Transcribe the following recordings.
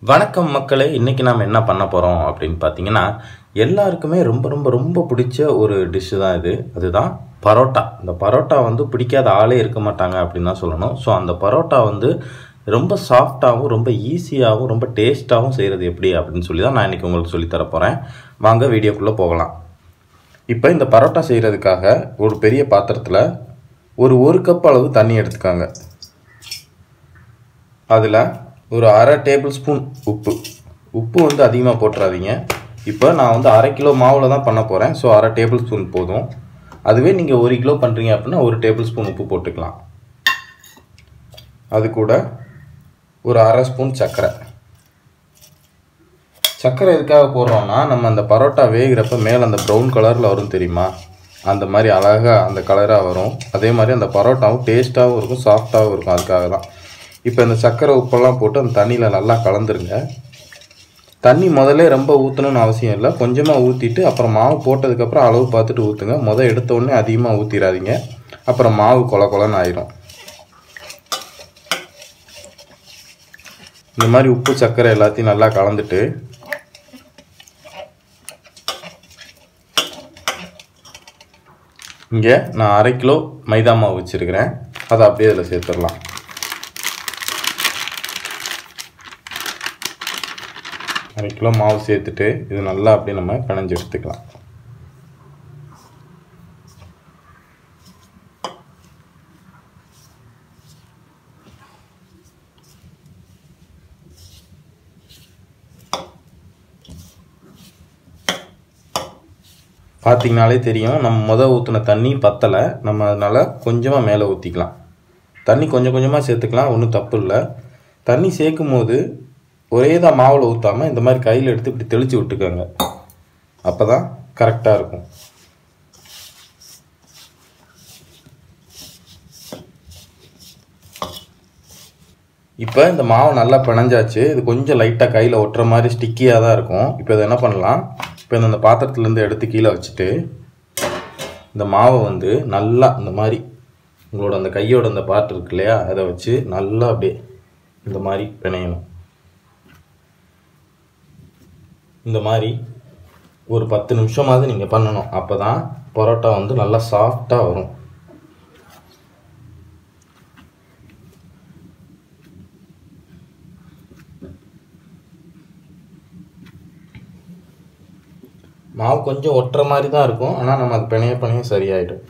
வணக்கம் மக்களே, இன்னைக்கு நாம் என்ன பண்ண போகிறோம் அப்படின்னு பார்த்தீங்கன்னா, எல்லாருக்குமே ரொம்ப ரொம்ப ரொம்ப பிடிச்ச ஒரு டிஷ்ஷு தான் இது. அதுதான் பரோட்டா. இந்த பரோட்டா வந்து பிடிக்காத ஆளே இருக்க மாட்டாங்க அப்படின்னு தான் சொல்லணும். ஸோ அந்த பரோட்டா வந்து ரொம்ப சாஃப்டாகவும் ரொம்ப ஈஸியாகவும் ரொம்ப டேஸ்ட்டாகவும் செய்கிறது எப்படி அப்படின்னு சொல்லி தான் நான் இன்றைக்கி உங்களுக்கு சொல்லித்தர போகிறேன். வாங்க வீடியோக்குள்ளே போகலாம். இப்போ இந்த பரோட்டா செய்கிறதுக்காக ஒரு பெரிய பாத்திரத்தில் ஒரு கப் அளவு தண்ணி எடுத்துக்காங்க. அதில் ஒரு அரை டேபிள் ஸ்பூன் உப்பு வந்து அதிகமாக போட்டுறாதீங்க. இப்போ நான் வந்து 1/2 கிலோ மாவில் தான் பண்ண போகிறேன். ஸோ 1/2 டேபிள் ஸ்பூன் போதும். அதுவே நீங்கள் 1 கிலோ பண்ணுறீங்க அப்படின்னா 1 டேபிள் ஸ்பூன் உப்பு போட்டுக்கலாம். அது கூட ஒரு அரை ஸ்பூன் சர்க்கரை எதுக்காக போடுறோன்னா, நம்ம அந்த பரோட்டா வேகிறப்ப மேலே அந்த ப்ரௌன் கலரில் வரும் தெரியுமா, அந்த மாதிரி அழகாக அந்த கலராக வரும். அதே மாதிரி அந்த பரோட்டாவும் டேஸ்ட்டாகவும் இருக்கும், சாஃப்டாகவும் இருக்கும். அதுக்காக தான். இப்போ இந்த சர்க்கரை உப்பெல்லாம் போட்டு அந்த தண்ணியில் நல்லா கலந்துருங்க. தண்ணி முதல்ல ரொம்ப ஊற்றணும்னு அவசியம் இல்லை. கொஞ்சமாக ஊற்றிட்டு அப்புறம் மாவு போட்டதுக்கப்புறம் அளவு பார்த்துட்டு ஊற்றுங்க. எடுத்த உடனே அதிகமாக ஊற்றிடாதீங்க, அப்புறம் மாவு கொலன்னு ஆயிரும். இந்த மாதிரி உப்பு சர்க்கரை எல்லாத்தையும் நல்லா கலந்துட்டு இங்கே நான் 1/2 கிலோ மைதா மாவு வச்சுருக்கிறேன். அதை அப்படியே இதில் சேர்த்துடலாம். அரை கிலோ மாவு சேர்த்துட்டு இது நல்லா அப்படியே நம்ம பிணைஞ்சு எடுத்துக்கலாம். பார்த்தீங்கனாலே தெரியும், நம்ம ஊற்றின தண்ணி பத்தலை. நம்ம அதனால் கொஞ்சமாக மேலே ஊற்றிக்கலாம். தண்ணி கொஞ்சம் கொஞ்சமாக சேர்த்துக்கலாம், ஒன்றும் தப்பு இல்லை. தண்ணி சேர்க்கும் போது ஒரே தான் மாவில் ஊற்றாமல் இந்த மாதிரி கையில் எடுத்து இப்படி தெளித்து விட்டுக்கோங்க. அப்போ தான் கரெக்டாக இருக்கும். இப்போ இந்த மாவு நல்லா பிணைஞ்சாச்சு. இது கொஞ்சம் லைட்டாக கையில் ஒட்டுற மாதிரி ஸ்டிக்கியாக தான் இருக்கும். இப்போ இதை என்ன பண்ணலாம், இப்போ இந்த பாத்திரத்துலேருந்து எடுத்து கீழே வச்சுட்டு இந்த மாவை வந்து நல்லா இந்த மாதிரி உங்களோட அந்த கையோட அந்த பார்ட் இருக்கு இல்லையா, அதை வச்சு நல்லா அப்படியே இந்த மாதிரி பிணையணும். இந்த மாதிரி ஒரு 10 நிமிஷமாவது நீங்கள் பண்ணணும். அப்போ தான் பரோட்டா வந்து நல்லா சாஃப்டாக வரும். மாவு கொஞ்சம் ஒட்டுற மாதிரி தான் இருக்கும், ஆனால் நம்ம அது பிணைய சரியாயிடும்.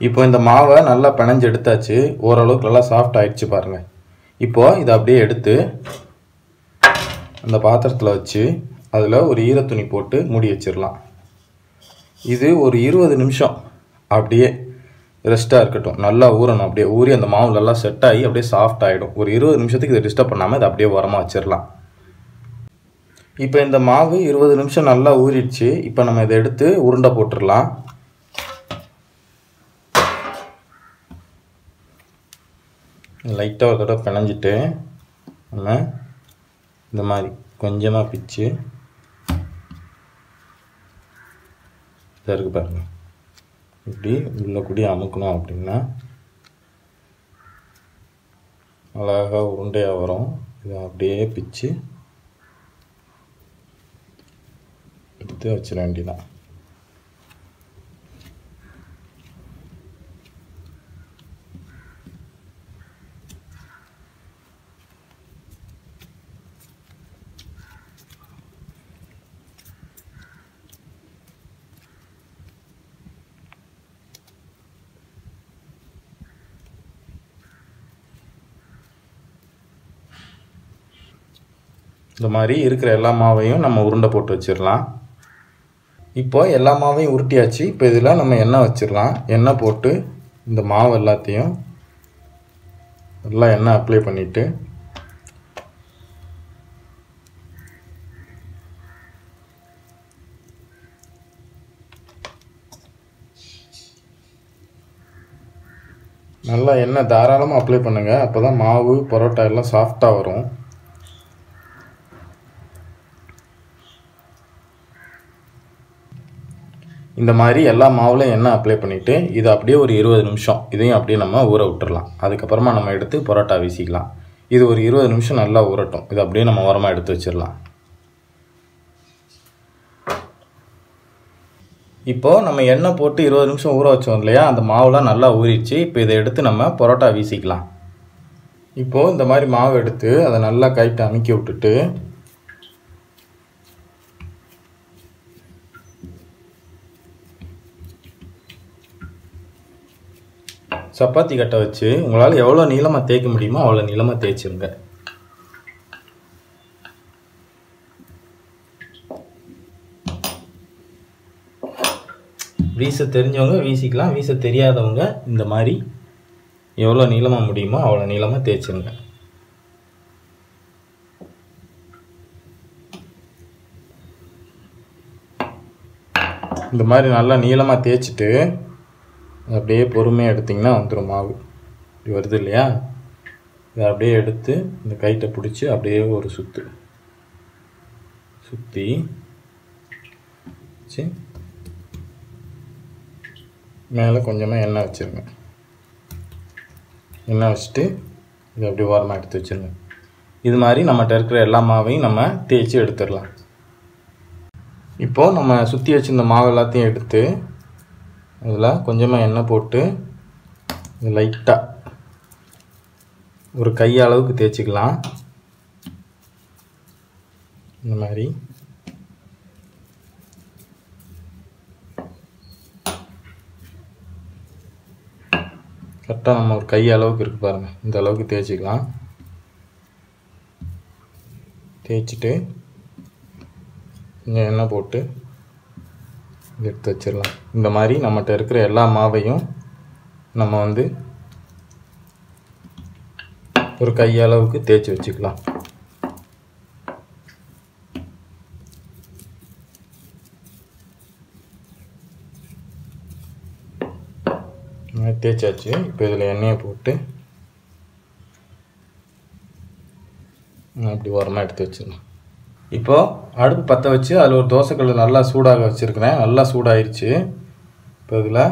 இப்போ இந்த மாவை நல்லா பிணைஞ்சு எடுத்தாச்சு. ஓரளவுக்கு நல்லா சாஃப்ட் ஆகிடுச்சு பாருங்கள். இப்போது இதை அப்படியே எடுத்து அந்த பாத்திரத்தில் வச்சு அதில் ஒரு ஈரத்துணி போட்டு மூடி வச்சிடலாம். இது ஒரு 20 நிமிஷம் அப்படியே ரெஸ்ட்டாக இருக்கட்டும். நல்லா ஊறணும். அப்படியே ஊறி அந்த மாவு நல்லா செட் ஆகி அப்படியே சாஃப்ட் ஆகிடும். ஒரு 20 நிமிஷத்துக்கு இதை டிஸ்டர்ப் பண்ணாமல் இதை அப்படியே உரமாக வச்சிடலாம். இப்போ இந்த மாவு 20 நிமிஷம் நல்லா ஊறிடுச்சு. இப்போ நம்ம இதை எடுத்து உருண்டை போட்டுடலாம். லைட்டாக ஒரு தடவை பிணைஞ்சிட்டு நம்ம இந்த மாதிரி கொஞ்சமாக பிச்சு இதாக இருக்குது பாருங்கள், இப்படி உள்ள கூடி அமுக்கணும். அப்படின்னா அழகாக உருண்டையாக வரும். இதை அப்படியே பிச்சு எடுத்து வச்சிட வேண்டியதான். இந்த மாதிரி இருக்கிற எல்லா மாவையும் நம்ம உருண்டை போட்டு வச்சிடலாம். இப்போ எல்லா மாவையும் உருட்டியாச்சு. இப்போ இதில் நம்ம எண்ணெய் வச்சிடலாம். எண்ணெய் போட்டு இந்த மாவு எல்லாத்தையும் நல்லா எண்ணெய் அப்ளை பண்ணிவிட்டு நல்லா எண்ணெய் தாராளமாக அப்ளை பண்ணுங்கள். அப்போ தான் மாவு பரோட்டா எல்லாம் சாஃப்டாக வரும். இந்த மாதிரி எல்லா மாவுலையும் எண்ணெய் அப்ளை பண்ணிவிட்டு இதை அப்படியே ஒரு 20 நிமிஷம் இதையும் அப்படியே நம்ம ஊற விட்டுறலாம். அதுக்கப்புறமா நம்ம எடுத்து பரோட்டா வீசிக்கலாம். இது ஒரு 20 நிமிஷம் நல்லா ஊறட்டும். இதை அப்படியே நம்ம ஓரமாக எடுத்து வச்சிடலாம். இப்போது நம்ம எண்ணெய் போட்டு 20 நிமிஷம் ஊற வச்சோம் இல்லையா, அந்த மாவுலாம் நல்லா ஊறிடுச்சு. இப்போ இதை எடுத்து நம்ம பரோட்டா வீசிக்கலாம். இப்போது இந்த மாதிரி மாவு எடுத்து அதை நல்லா கைட்டு அமுக்கி விட்டுட்டு சப்பாத்தி கட்டை வச்சு உங்களால் எவ்வளோ நீளமாக தேய்க்க முடியுமோ அவ்வளோ நீளமாக தேய்ச்சிருங்க. வீச தெரிஞ்சவங்க வீசிக்கலாம். வீச தெரியாதவங்க இந்த மாதிரி எவ்வளோ நீளமாக முடியுமோ அவ்வளோ நீளமாக தேய்ச்சிருங்க. இந்த மாதிரி நல்லா நீளமாக தேய்ச்சிட்டு அப்படியே பொறுமையாக எடுத்திங்கன்னா வந்துடும் மாவு. இப்படி வருது இல்லையா, இதை அப்படியே எடுத்து இந்த கைட்டை பிடிச்சி அப்படியே ஒரு சுற்றி வச்சு மேலே கொஞ்சமாக எண்ணெய் வச்சுருங்க. எண்ணெய் வச்சுட்டு இதை அப்படியே ஓரமாக எடுத்து வச்சுருங்க. இது மாதிரி நம்மகிட்ட இருக்கிற எல்லா மாவையும் நம்ம தேய்ச்சி எடுத்துடலாம். இப்போது நம்ம சுற்றி வச்சுருந்த மாவு எல்லாத்தையும் எடுத்து அதில் கொஞ்சமாக எண்ணெய் போட்டு லைட்டாக ஒரு கை அளவுக்கு தேய்ச்சிக்கலாம். இந்த மாதிரி கரெக்டாக நம்ம ஒரு கை அளவுக்கு இருக்குது பாருங்கள், இந்த அளவுக்கு தேய்ச்சிக்கலாம். தேய்ச்சிட்டு கொஞ்சம் எண்ணெய் போட்டு எடுத்து வச்சிடலாம். இந்த மாதிரி நம்மகிட்ட இருக்கிற எல்லா மாவையும் நம்ம ஒரு கை அளவுக்கு தேய்ச்சி வச்சுக்கலாம். தேய்ச்சாச்சு. இப்போ இதில் எண்ணெயை போட்டு அப்படி ஓரமாக எடுத்து வச்சிடலாம். இப்போது அடுப்பு பற்ற வச்சு அதில் ஒரு தோசைக்கல் நல்லா சூடாக வச்சுருக்கிறேன். நல்லா சூடாகிடுச்சு. இப்போ இதில்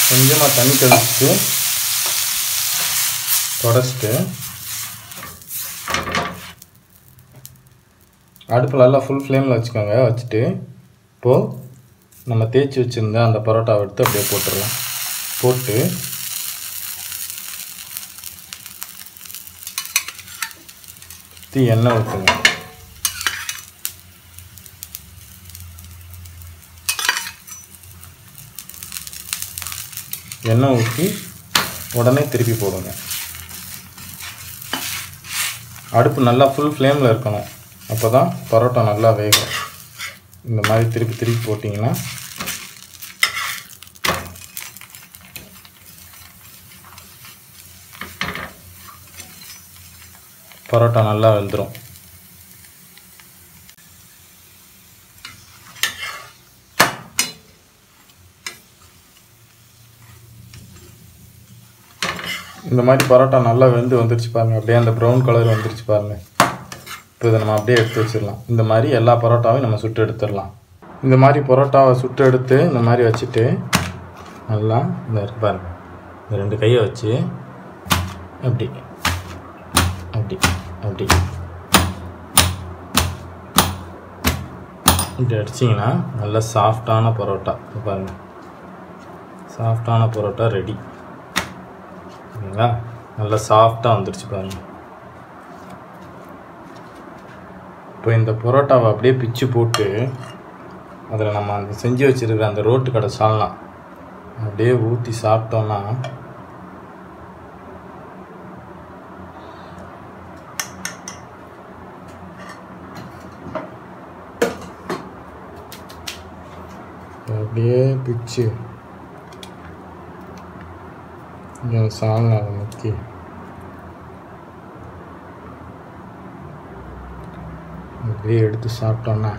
கொஞ்சமாக தண்ணி தெளிச்சுட்டு தொடச்சிட்டு அடுப்பு நல்லா ஃபுல் ஃப்ளேமில் வச்சுக்கோங்க. வச்சுட்டு இப்போது நம்ம தேய்ச்சி வச்சுருந்த அந்த பரோட்டாவை எடுத்து அப்படியே போட்டுடலாம். போட்டு எண்ணெய் ஊற்றுங்க. எண்ணெய் ஊற்றி உடனே திருப்பி போடுங்க. அடுப்பு நல்லா ஃபுல் ஃப்ளேமில் இருக்கணும். அப்போ தான் பரோட்டா நல்லா வேகும். இந்த மாதிரி திருப்பி போட்டிங்கன்னா பரோட்டா நல்லா வெந்துடும். இந்த மாதிரி பரோட்டா நல்லா வந்துருச்சு பாருங்கள். அப்படியே அந்த ப்ரௌன் கலர் வந்துருச்சு பாருங்கள். இப்போ இதை நம்ம அப்படியே எடுத்து வச்சிடலாம். இந்த மாதிரி எல்லா பரோட்டாவையும் நம்ம சுட்டு எடுத்துடலாம். இந்த மாதிரி பரோட்டாவை சுட்டு எடுத்து இந்த மாதிரி வச்சுட்டு நல்லா இந்த இருக்கு பாருங்கள், இந்த 2 கையை வச்சு அப்படி அப்படி அப்படி இப்படி அடிச்சிங்கன்னா நல்லா சாஃப்டான பரோட்டா. பாருங்கள், சாஃப்டான பரோட்டா ரெடி. ஓகேங்களா? நல்லா சாஃப்டாக வந்துருச்சு பாருங்கள். இப்போ இந்த பரோட்டாவை அப்படியே பிச்சு போட்டு அதில் நம்ம அந்த செஞ்சு வச்சுருக்கிற அந்த ரோட்டு கடை சால்னா அப்படியே ஊற்றி சாப்பிட்டோன்னா அப்படியே பிச்சு இங்கே சால்னாவை முக்கி அப்படியே எடுத்து சாப்பிட்டோன்னா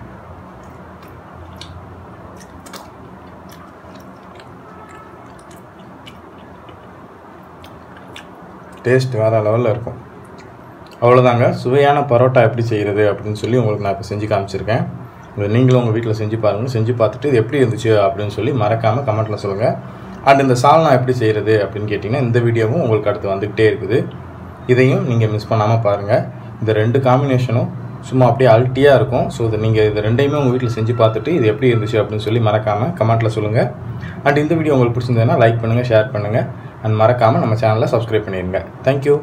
டேஸ்ட் வேறு லெவலில் இருக்கும். அவ்வளோதாங்க. சுவையான பரோட்டா எப்படி செய்கிறது அப்படின்னு சொல்லி உங்களுக்கு நான் இப்போ செஞ்சு காமிச்சிருக்கேன். நீங்களும் உங்கள் வீட்டில் செஞ்சு பாருங்கள். செஞ்சு பார்த்துட்டு இது எப்படி இருந்துச்சு அப்படின்னு சொல்லி மறக்காமல் கமெண்ட்டில் சொல்லுங்கள். அண்ட் இந்த சால்னா எப்படி செய்கிறது அப்படின்னு கேட்டிங்கன்னா இந்த வீடியோவும் உங்களுக்கு அடுத்து வந்துக்கிட்டே இருக்குது. இதையும் நீங்கள் மிஸ் பண்ணாமல் பாருங்கள். இந்த 2 காம்பினேஷனும் சும்மா அப்படியே அல்ட்டியாக இருக்கும். ஸோ நீங்கள் இது ரெண்டையுமே உங்கள் வீட்டில் செஞ்சு பார்த்துட்டு இது எப்படி இருந்துச்சு அப்படின்னு சொல்லி மறக்காமல் கமெண்ட்டில் சொல்லுங்கள். அண்ட் இந்த வீடியோ உங்களுக்கு பிடிச்சிருந்ததுன்னா லைக் பண்ணுங்கள், ஷேர் பண்ணுங்கள், அண்ட் மறக்காமல் நம்ம சேனலை சப்ஸ்கிரைப் பண்ணிடுங்க. தேங்க்யூ.